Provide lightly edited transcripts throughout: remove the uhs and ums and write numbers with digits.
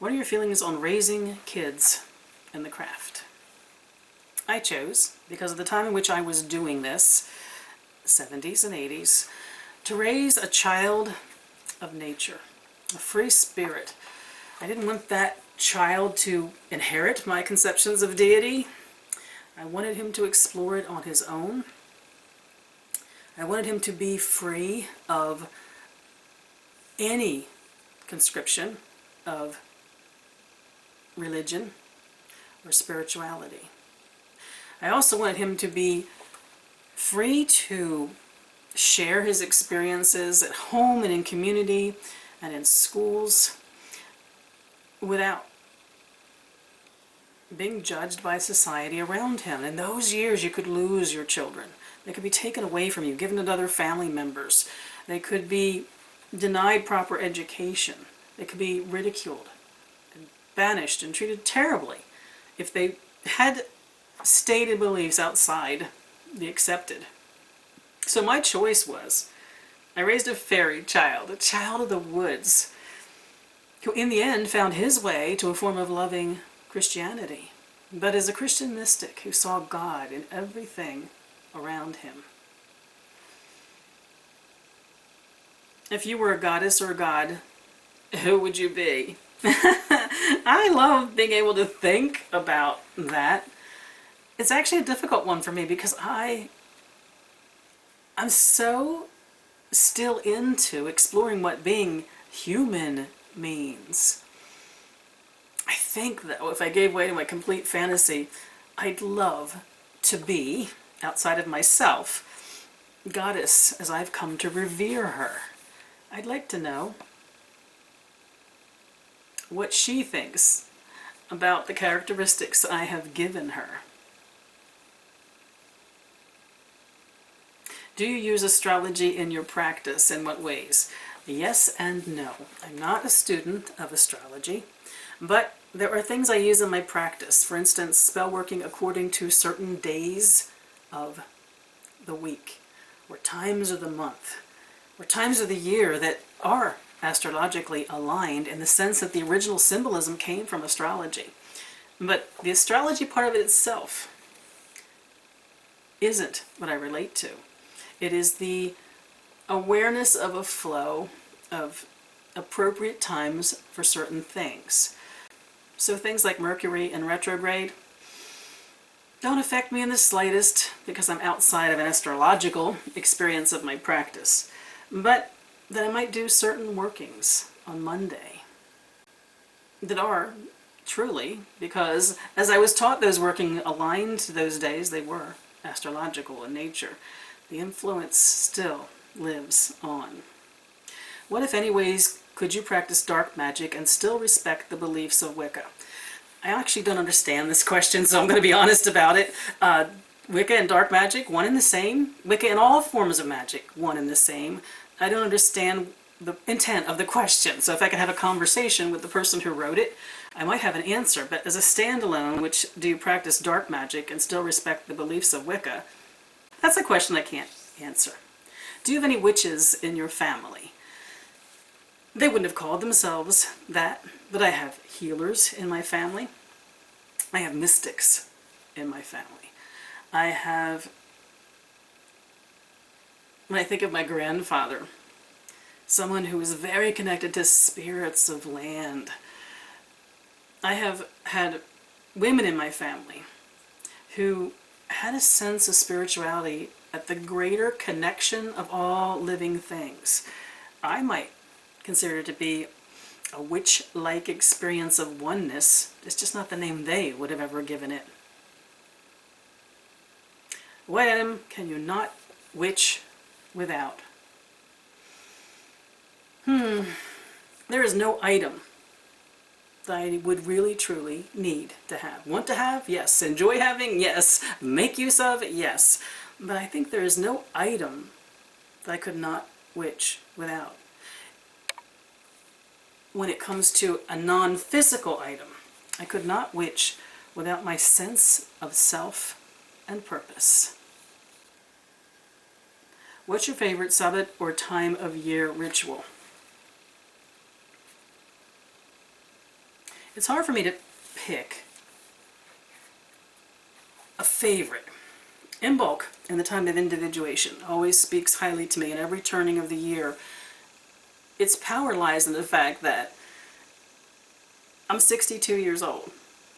What are your feelings on raising kids in the craft? I chose, because of the time in which I was doing this, 70s and 80s, to raise a child of nature, a free spirit. I didn't want that child to inherit my conceptions of deity. I wanted him to explore it on his own. I wanted him to be free of any conscription of religion or spirituality. I also wanted him to be free to share his experiences at home and in community and in schools without being judged by society around him. In those years, you could lose your children. They could be taken away from you, given to other family members. They could be denied proper education. They could be ridiculed and banished and treated terribly if they had stated beliefs outside the accepted. So my choice was, I raised a fairy child, a child of the woods, who in the end found his way to a form of loving Christianity, but as a Christian mystic who saw God in everything around him. If you were a goddess or a god, who would you be? I love being able to think about that. It's actually a difficult one for me because I'm so still into exploring what being human means. I think, though, if I gave way to my complete fantasy, I'd love to be, outside of myself, goddess as I've come to revere her. I'd like to know what she thinks about the characteristics I have given her. Do you use astrology in your practice? In what ways? Yes and no. I'm not a student of astrology, but there are things I use in my practice. For instance, spell working according to certain days of the week, or times of the month, or times of the year that are astrologically aligned in the sense that the original symbolism came from astrology. But the astrology part of it itself isn't what I relate to. It is the awareness of a flow of appropriate times for certain things. So things like Mercury in retrograde don't affect me in the slightest because I'm outside of an astrological experience of my practice. But that I might do certain workings on Monday that are truly, because as I was taught those working aligned to those days, they were astrological in nature. The influence still lives on. What, if any, ways could you practice dark magic and still respect the beliefs of Wicca? I actually don't understand this question, so I'm going to be honest about it. Wicca and dark magic, one and the same. Wicca and all forms of magic, one and the same. I don't understand the intent of the question, so if I can have a conversation with the person who wrote it, I might have an answer. But as a standalone, which do you practice dark magic and still respect the beliefs of Wicca? That's a question I can't answer. Do you have any witches in your family? They wouldn't have called themselves that, but I have healers in my family. I have mystics in my family. I have, when I think of my grandfather, someone who was very connected to spirits of land. I have had women in my family who had a sense of spirituality at the greater connection of all living things. I might consider it to be a witch-like experience of oneness. It's just not the name they would have ever given it. What item can you not witch without? There is no item that I would really truly need to have. Want to have? Yes. Enjoy having? Yes. Make use of? Yes. But I think there is no item that I could not witch without. When it comes to a non-physical item, I could not witch without my sense of self and purpose. What's your favorite sabbat or time of year ritual? It's hard for me to pick a favorite. In bulk, in the time of individuation, always speaks highly to me, and every turning of the year, its power lies in the fact that I'm 62 years old,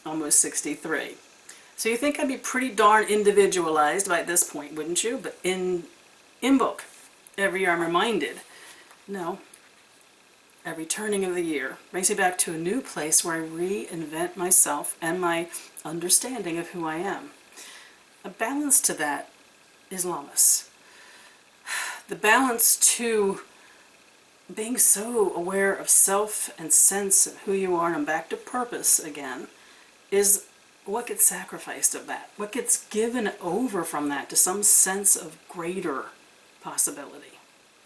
almost 63. So you think I'd be pretty darn individualized by this point, wouldn't you? But in book, every year I'm reminded, no, every turning of the year brings me back to a new place where I reinvent myself and my understanding of who I am. A balance to that is Lammas. The balance to being so aware of self and sense of who you are, and I'm back to purpose again, is what gets sacrificed of that, what gets given over from that to some sense of greater possibility.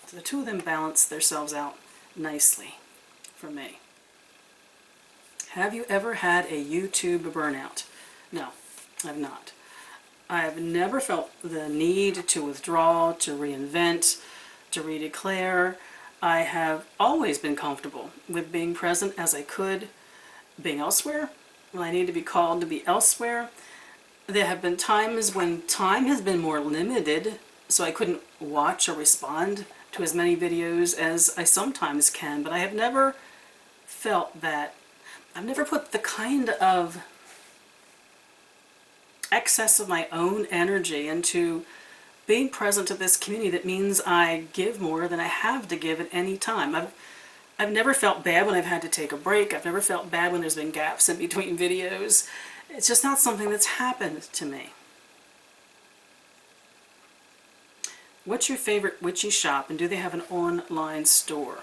So the two of them balance themselves out nicely for me. Have you ever had a YouTube burnout? No, I've not. I've never felt the need to withdraw, to reinvent, to redeclare. I have always been comfortable with being present as I could, being elsewhere when I need to be called to be elsewhere. There have been times when time has been more limited, so I couldn't watch or respond to as many videos as I sometimes can, but I have never felt that. I've never put the kind of excess of my own energy into being present to this community that means I give more than I have to give at any time. I've never felt bad when I've had to take a break. I've never felt bad when there's been gaps in between videos. It's just not something that's happened to me. What's your favorite witchy shop, and do they have an online store?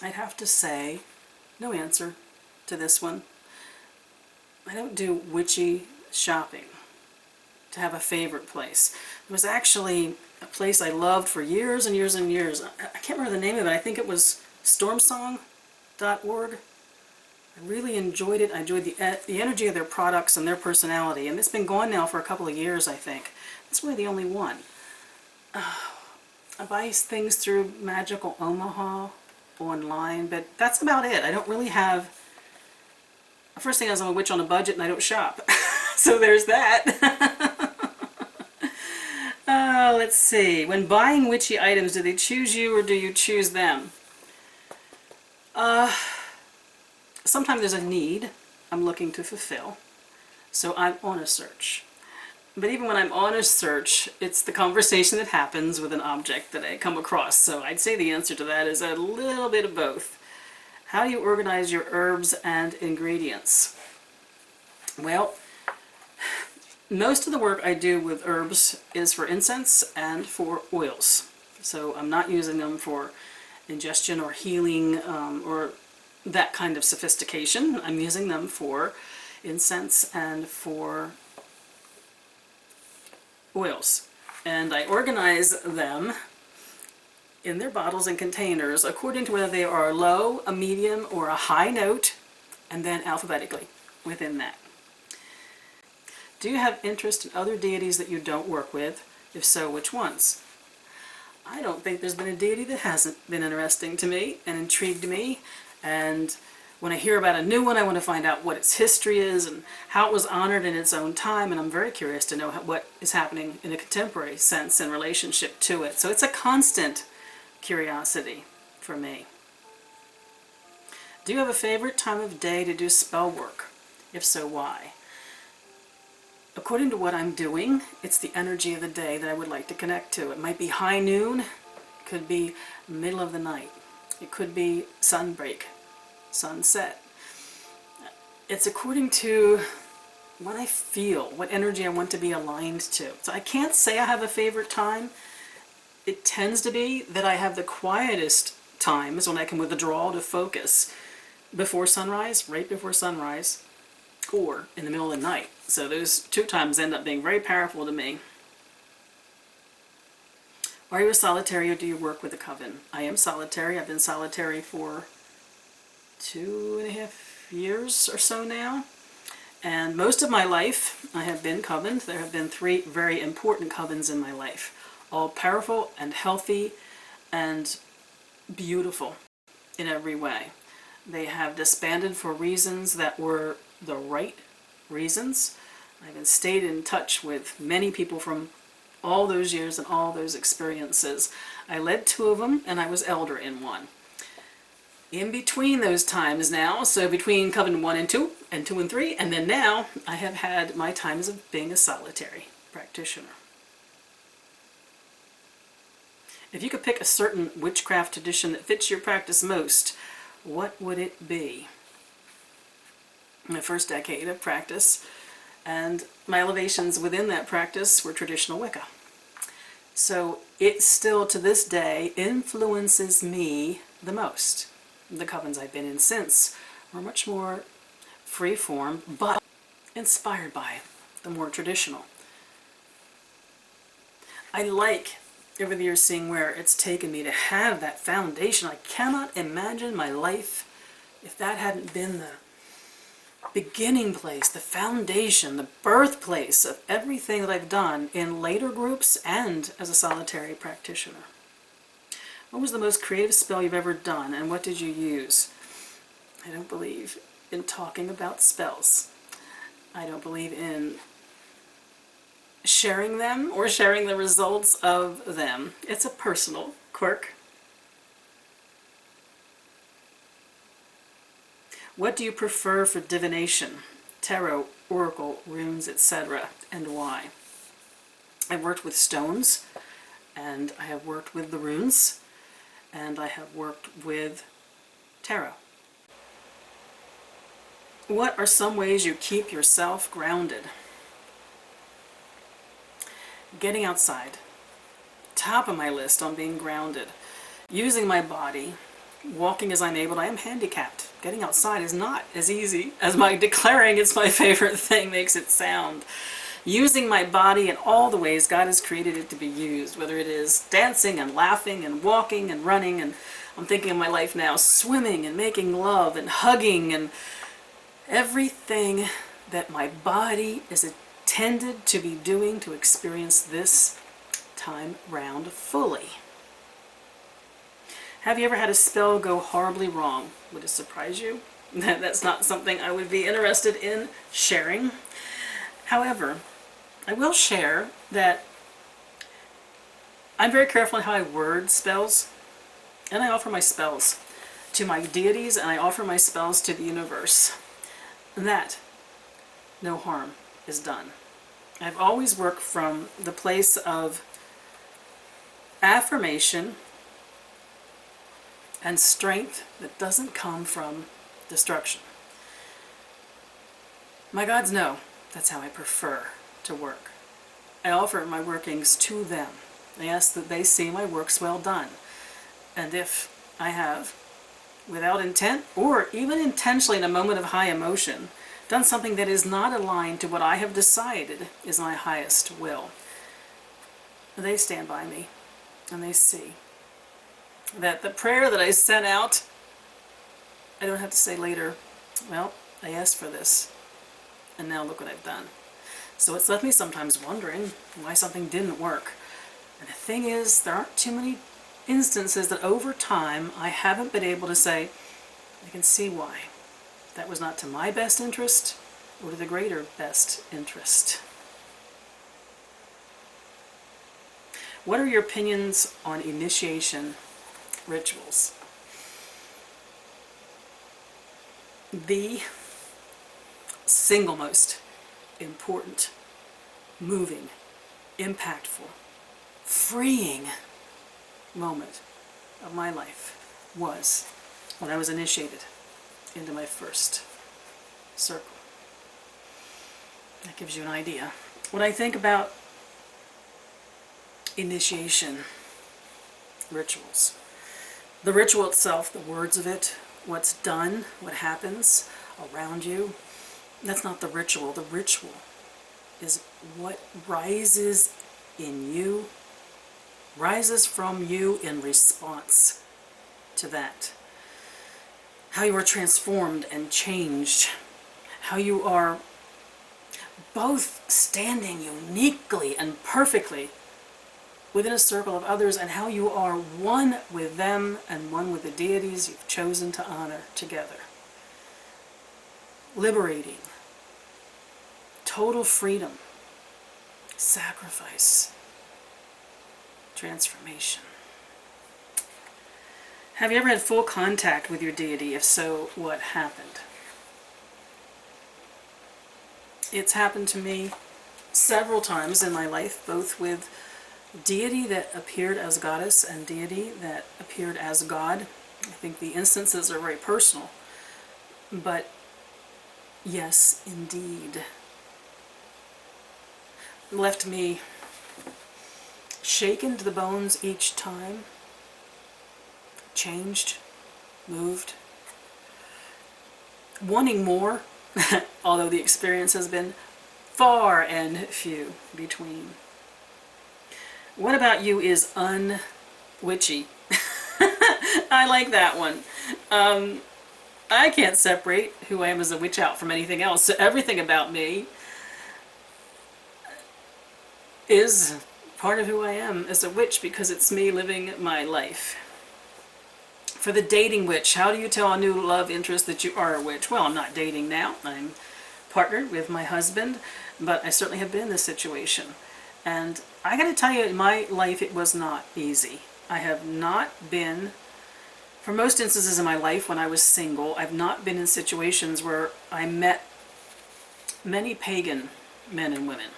I'd have to say no answer to this one. I don't do witchy shopping to have a favorite place. There was actually a place I loved for years and years and years. I can't remember the name of it. I think it was stormsong.org. I really enjoyed it. I enjoyed the energy of their products and their personality. And it's been gone now for a couple of years, I think. It's really the only one. I buy things through Magical Omaha online, but that's about it. I don't really have... The first thing is I'm a witch on a budget and I don't shop. So there's that. Let's see. When buying witchy items, do they choose you or do you choose them? Sometimes there's a need I'm looking to fulfill, so I'm on a search. But even when I'm on a search, it's the conversation that happens with an object that I come across. So I'd say the answer to that is a little bit of both. How do you organize your herbs and ingredients? Well, most of the work I do with herbs is for incense and for oils. So I'm not using them for ingestion or healing or that kind of sophistication. I'm using them for incense and for oils. And I organize them in their bottles and containers according to whether they are a low, a medium, or a high note, and then alphabetically within that. Do you have interest in other deities that you don't work with? If so, which ones? I don't think there's been a deity that hasn't been interesting to me and intrigued me, and when I hear about a new one, I want to find out what its history is and how it was honored in its own time, and I'm very curious to know what is happening in a contemporary sense in relationship to it. So it's a constant curiosity for me. Do you have a favorite time of day to do spell work? If so, why? According to what I'm doing, it's the energy of the day that I would like to connect to. It might be high noon, it could be middle of the night, it could be sunbreak, sunset. It's according to what I feel, what energy I want to be aligned to. So I can't say I have a favorite time. It tends to be that I have the quietest times when I can withdraw to focus before sunrise, right before sunrise, or in the middle of the night. So those two times end up being very powerful to me. Are you a solitary or do you work with a coven? I am solitary. I've been solitary for 2.5 years or so now. And most of my life I have been covened. There have been 3 very important covens in my life. All powerful and healthy and beautiful in every way. They have disbanded for reasons that were the right reasons. I've been stayed in touch with many people from all those years and all those experiences. I led 2 of them, and I was elder in one. In between those times now, so between Coven 1 and 2, and 2 and 3, and then now, I have had my times of being a solitary practitioner. If you could pick a certain witchcraft tradition that fits your practice most, what would it be? My first decade of practice, and my elevations within that practice were traditional Wicca. So it still, to this day, influences me the most. The covens I've been in since were much more free-form, but inspired by the more traditional. I like, over the years, seeing where it's taken me to have that foundation. I cannot imagine my life if that hadn't been the beginning place, the foundation, the birthplace of everything that I've done in later groups and as a solitary practitioner. What was the most creative spell you've ever done, and what did you use? I don't believe in talking about spells. I don't believe in sharing them or sharing the results of them. It's a personal quirk. What do you prefer for divination? Tarot, oracle, runes, etc., and why? I've worked with stones, and I have worked with the runes, and I have worked with tarot. What are some ways you keep yourself grounded? Getting outside. Top of my list on being grounded. Using my body. Walking as I'm able. I am handicapped. Getting outside is not as easy as my declaring it's my favorite thing makes it sound. Using my body in all the ways God has created it to be used, whether it is dancing and laughing and walking and running, and I'm thinking of my life now, swimming and making love and hugging and everything that my body is intended to be doing to experience this time round fully. Have you ever had a spell go horribly wrong? Would it surprise you? That's not something I would be interested in sharing. However, I will share that I'm very careful in how I word spells, and I offer my spells to my deities, and I offer my spells to the universe. That no harm is done. I've always worked from the place of affirmation and strength that doesn't come from destruction. My gods know that's how I prefer to work. I offer my workings to them. I ask that they see my works well done. And if I have, without intent, or even intentionally in a moment of high emotion, done something that is not aligned to what I have decided is my highest will, they stand by me and they see that the prayer that I sent out, I don't have to say later, well, I asked for this, and now look what I've done. So it's left me sometimes wondering why something didn't work. And the thing is, there aren't too many instances that over time I haven't been able to say, I can see why. That was not to my best interest or to the greater best interest. What are your opinions on initiation rituals? The single most important, moving, impactful, freeing moment of my life was when I was initiated into my first circle. That gives you an idea. When I think about initiation rituals, the ritual itself, the words of it, what's done, what happens around you, that's not the ritual. The ritual is what rises in you, rises from you in response to that. How you are transformed and changed. How you are both standing uniquely and perfectly within a circle of others, and how you are one with them and one with the deities you've chosen to honor together. Liberating, total freedom, sacrifice, transformation. Have you ever had full contact with your deity? If so, what happened? It's happened to me several times in my life, both with deity that appeared as goddess and deity that appeared as God. I think the instances are very personal, but yes, indeed. It left me shaken to the bones each time, changed, moved, wanting more, although the experience has been far and few between. What about you is unwitchy? I like that one. I can't separate who I am as a witch out from anything else, so everything about me is part of who I am as a witch because it's me living my life. For the dating witch, how do you tell a new love interest that you are a witch? Well, I'm not dating now. I'm partnered with my husband, but I certainly have been in this situation. And I gotta tell you, in my life, it was not easy. I have not been, for most instances in my life when I was single, I've not been in situations where I met many pagan men and women.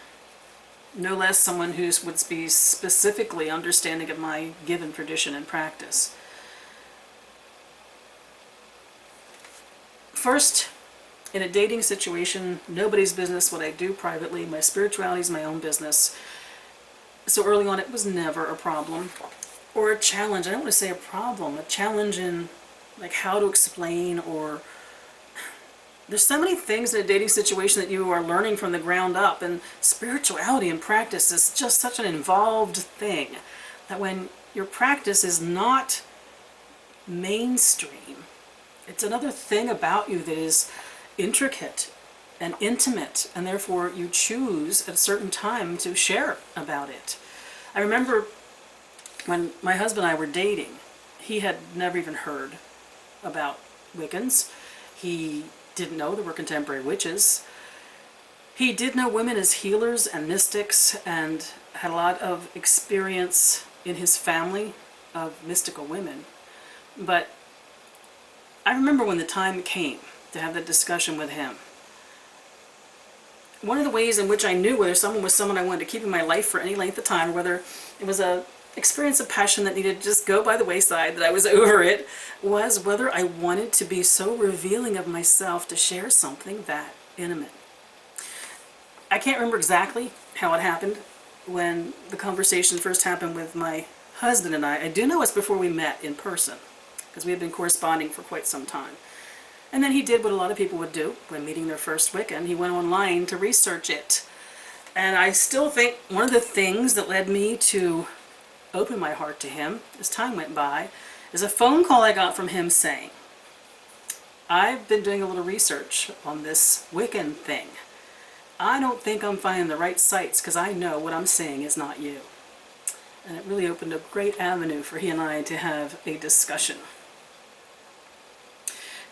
No less someone who would be specifically understanding of my given tradition and practice. First, in a dating situation, nobody's business what I do privately. My spirituality is my own business. So early on, it was never a problem or a challenge. I don't want to say a problem, a challenge in like how to explain, or there's so many things in a dating situation that you are learning from the ground up, and spirituality and practice is just such an involved thing that when your practice is not mainstream, it's another thing about you that is intricate and intimate, and therefore you choose at a certain time to share about it. I remember when my husband and I were dating, he had never even heard about Wiccans. He didn't know there were contemporary witches. He did know women as healers and mystics, and had a lot of experience in his family of mystical women. But I remember when the time came to have the discussion with him, one of the ways in which I knew whether someone was someone I wanted to keep in my life for any length of time, or whether it was a experience of passion that needed to just go by the wayside, that I was over it, was whether I wanted to be so revealing of myself to share something that intimate. I can't remember exactly how it happened when the conversation first happened with my husband and I. I do know it's before we met in person, because we had been corresponding for quite some time. And then he did what a lot of people would do when meeting their first Wiccan. He went online to research it. And I still think one of the things that led me to open my heart to him as time went by is a phone call I got from him saying, I've been doing a little research on this Wiccan thing. I don't think I'm finding the right sites because I know what I'm saying is not you. And it really opened a great avenue for he and I to have a discussion.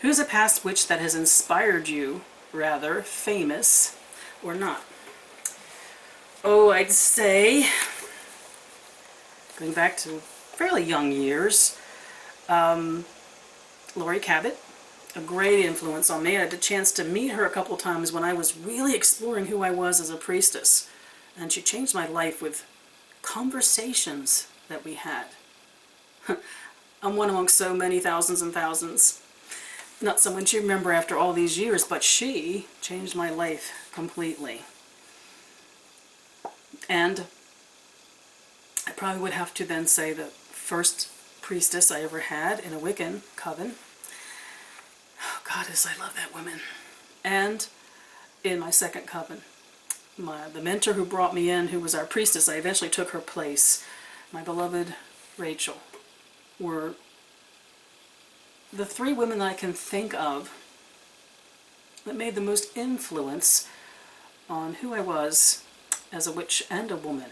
Who's a past witch that has inspired you, rather famous or not? Oh, I'd say, going back to fairly young years, Lori Cabot, a great influence on me. I had a chance to meet her a couple times when I was really exploring who I was as a priestess. And she changed my life with conversations that we had. I'm one among so many thousands and thousands. Not someone you remember after all these years, but she changed my life completely. And I probably would have to then say the first priestess I ever had in a Wiccan coven. Oh, goddess, I love that woman. And in my second coven, the mentor who brought me in, who was our priestess, I eventually took her place, my beloved Rachel, were the three women that I can think of that made the most influence on who I was as a witch and a woman.